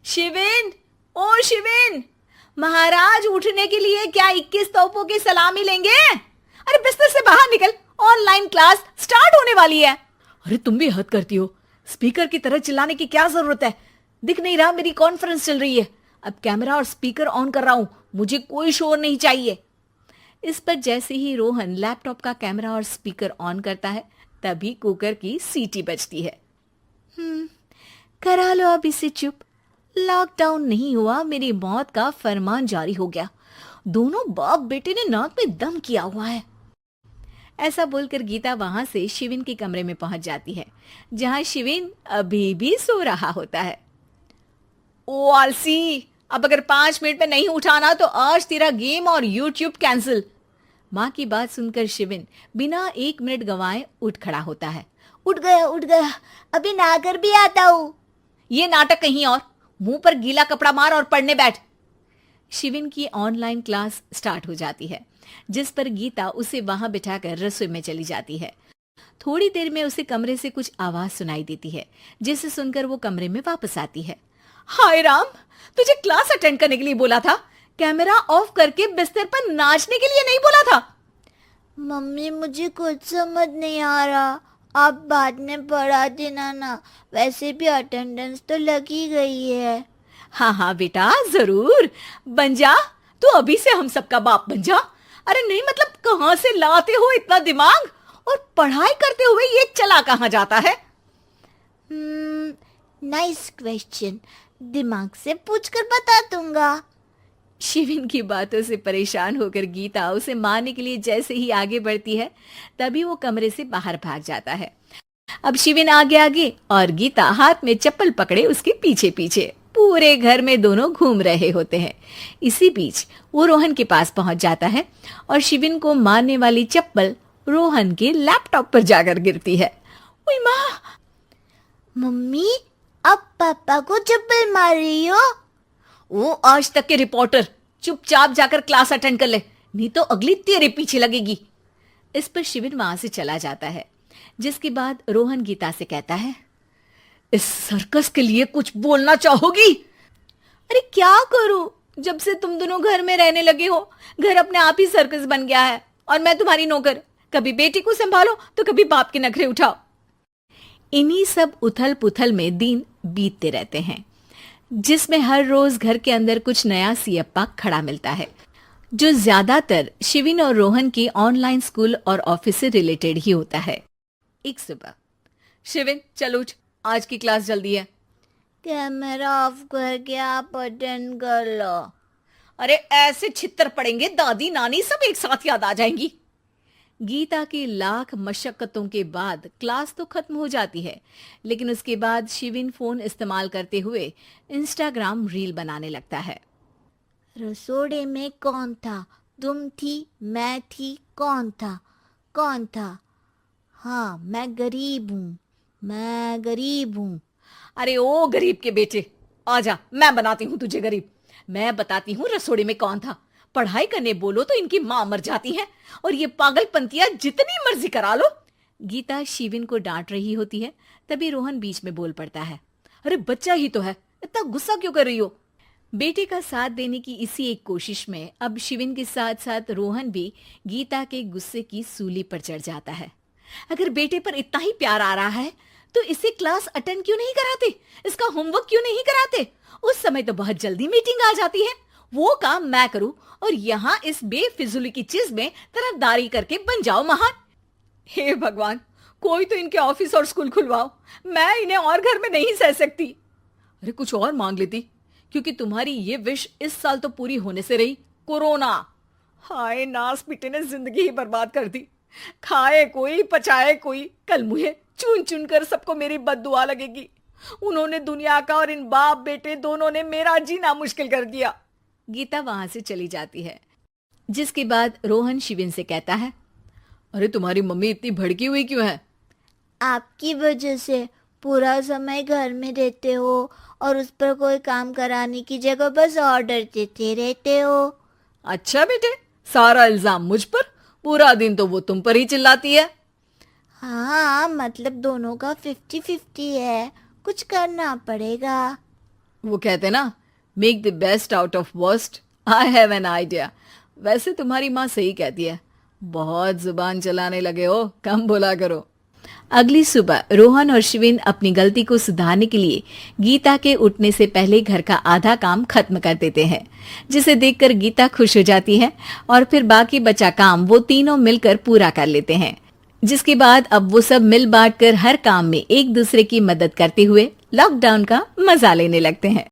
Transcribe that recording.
शिविन, ओ शिविन, महाराज उठने के लिए क्या 21 तोपों की सलामी लेंगे? अरे बिस्तर से बाहर निकल, ऑनलाइन क्लास स्टार्ट होने वाली है। अरे तुम भी हद करती हो, स्पीकर की तरह चिल्लाने की क्या जरूरत है? दिख नहीं रहा मेरी कॉन्फ्रेंस चल रही है। अब कैमरा और स्पीकर ऑन कर रहा हूं, मुझे कोई शोर नहीं चाहिए। इस पर जैसे ही रोहन लैपटॉप का कैमरा और स्पीकर ऑन करता है, तभी कुकर की सीटी बजती है। करा लो अब इसे चुप। लॉकडाउन नहीं हुआ, मेरी मौत का फरमान जारी हो गया। दोनों बाप बेटे ने नाक में दम किया हुआ है। ऐसा बोलकर गीता वहां से शिविन के कमरे में पहुंच जाती है, जहां शिविन अभी भी सो रहा होता है। ओ आलसी, अब अगर 5 मिनट में नहीं उठाना तो आज तेरा गेम और यूट्यूब कैंसिल। माँ की बात सुनकर शिविन बिना 1 मिनट गंवाए उठ खड़ा होता है। उठ गया, अभी नहाकर भी आता हूँ। ये नाटक कहीं और, मुंह पर गीला कपड़ा मार और पढ़ने बैठ। शिविन की ऑनलाइन क्लास स्टार्ट हो जाती है, जिस पर गीता उसे वहां बिठाकर रसोई में चली जाती है। थोड़ी देर में उसे कमरे से कुछ आवाज सुनाई देती है, जिसे सुनकर वो कमरे में वापस आती है। हाय राम, तुझे क्लास अटेंड करने के लिए बोला था, कैमरा ऑफ करके बिस्तर पर नाचने के लिए नहीं बोला था। मम्मी मुझे कुछ समझ नहीं आ रहा, आप बाद में पढ़ा देना ना, वैसे भी अटेंडेंस तो लगी गई है। हाँ हाँ बेटा, जरूर बन जा, तू अभी से हम सबका बाप बन जा। अरे नहीं मतलब कहां से लाते हो इतना दिमाग, और पढ़ाई करते हुए ये चला कहां जाता है? नाइस क्वेश्चन, दिमाग से पूछकर बता दूंगा। शिविन की बातों से परेशान होकर गीता उसे मारने के लिए जैसे ही आगे बढ़ती है, तभी वो कमरे से बाहर भाग जाता है। अब शिविन आगे आगे और गीता हाथ में चप्पल पकड़े उसके पीछे पीछे पूरे घर में दोनों घूम रहे होते हैं। इसी बीच वो रोहन के पास पहुंच जाता है और शिविन को मारने वाली चप्पल रोहन के लैपटॉप पर जाकर गिरती है। ओए माँ! मम्मी, अब पापा को चप्पल मार रही हो? वो आज तक के रिपोर्टर, चुपचाप जाकर क्लास अटेंड कर ले, नहीं तो अगली तेरे पीछे लगेगी। इस पर शिविन वहां से चला जाता है, जिसके बाद रोहन गीता से कहता है, इस सर्कस के लिए कुछ बोलना चाहोगी? अरे क्या करूं, जब से तुम दोनों घर में रहने लगे हो, घर अपने आप ही सर्कस बन गया है और मैं तुम्हारी नौकर। कभी बेटी को संभालो तो कभी बाप के नखरे उठाओ। इन्हीं सब उथल पुथल में दिन बीतते रहते हैं, जिसमें हर रोज घर के अंदर कुछ नया सियप्पा खड़ा मिलता है, जो ज्यादातर शिविन और रोहन के ऑनलाइन स्कूल और ऑफिस से रिलेटेड ही होता है। एक सुबह, शिविन चल उठ, आज की क्लास जल्दी है। कैमरा ऑफ करके आप अटेंड कर लो। अरे ऐसे छित्तर पड़ेंगे, दादी नानी सब एक साथ याद आ जाएंगी। गीता की लाख मशक्कतों के बाद क्लास तो खत्म हो जाती है, लेकिन उसके बाद शिविन फोन इस्तेमाल करते हुए इंस्टाग्राम रील बनाने लगता है। रसोड़े में कौन था? तुम थी, मैं थी, कौन था? कौन था? हाँ, मैं गरीब हूँ। अरे ओ गरीब के बेटे, आजा, मैं बनाती हूँ तुझे गरीब। मैं बताती हूँ रसोड़े में कौन था। पढ़ाई करने बोलो तो इनकी माँ मर जाती है, और ये पागलपंतियां जितनी मर्जी करा लो। गीता शिविन को डांट रही होती है, तभी रोहन बीच में बोल पड़ता है। अरे बच्चा ही तो है, इतना गुस्सा क्यों कर रही हो? बेटे का साथ देने की इसी एक कोशिश में अब शिविन के साथ साथ रोहन भी गीता के गुस्से की सूली पर चढ़ जाता है। अगर बेटे पर इतना ही प्यार आ रहा है तो इसे क्लास अटेंड क्यों नहीं कराते, इसका होमवर्क क्यों नहीं कराते? उस समय तो बहुत जल्दी मीटिंग आ जाती है, वो काम मैं करूं और यहाँ इस बेफिजुली की चीज में तरफदारी करके बन जाओ महान। हे भगवान, कोई तो इनके ऑफिस और स्कूल खुलवाओ, मैं इन्हें और घर में नहीं सह सकती। अरे कुछ और मांग लेती, क्योंकि तुम्हारी ये विश इस साल तो पूरी होने से रही, कोरोना। हाय नास बेटे ने जिंदगी ही बर्बाद कर दी। खाए कोई पचाए कोई, कल मुझे चुन चुन कर सबको मेरी बद्दुआ लगेगी। उन्होंने दुनिया का और इन बाप बेटे दोनों ने मेरा जीना मुश्किल कर दिया। गीता वहां से चली जाती है, जिसके बाद रोहन शिविन से कहता है, अरे तुम्हारी मम्मी इतनी भड़की हुई क्यों है? आपकी वजह से पूरा समय घर में रहते हो और उस पर कोई काम कराने की जगह बस ऑर्डर देते रहते हो। अच्छा बेटे, सारा इल्जाम मुझ पर, पूरा दिन तो वो तुम पर ही चिल्लाती है। हाँ, मतलब दोनों का 50-50 है, कुछ करना पड़ेगा। वो कहते ना, make the best out of worst. I have an idea. वैसे तुम्हारी माँ सही कहती है, बहुत जुबान चलाने लगे हो, कम बोला करो। अगली सुबह रोहन और शिवेन अपनी गलती को सुधारने के लिए गीता के उठने से पहले घर का आधा काम खत्म कर देते हैं, जिसे देखकर गीता खुश हो जाती है और फिर बाकी बचा काम वो तीनों मिलकर पूरा कर लेते हैं। जिसके बाद अब वो सब मिल बांट कर हर काम में एक दूसरे की मदद करते हुए लॉकडाउन का मजा लेने लगते हैं।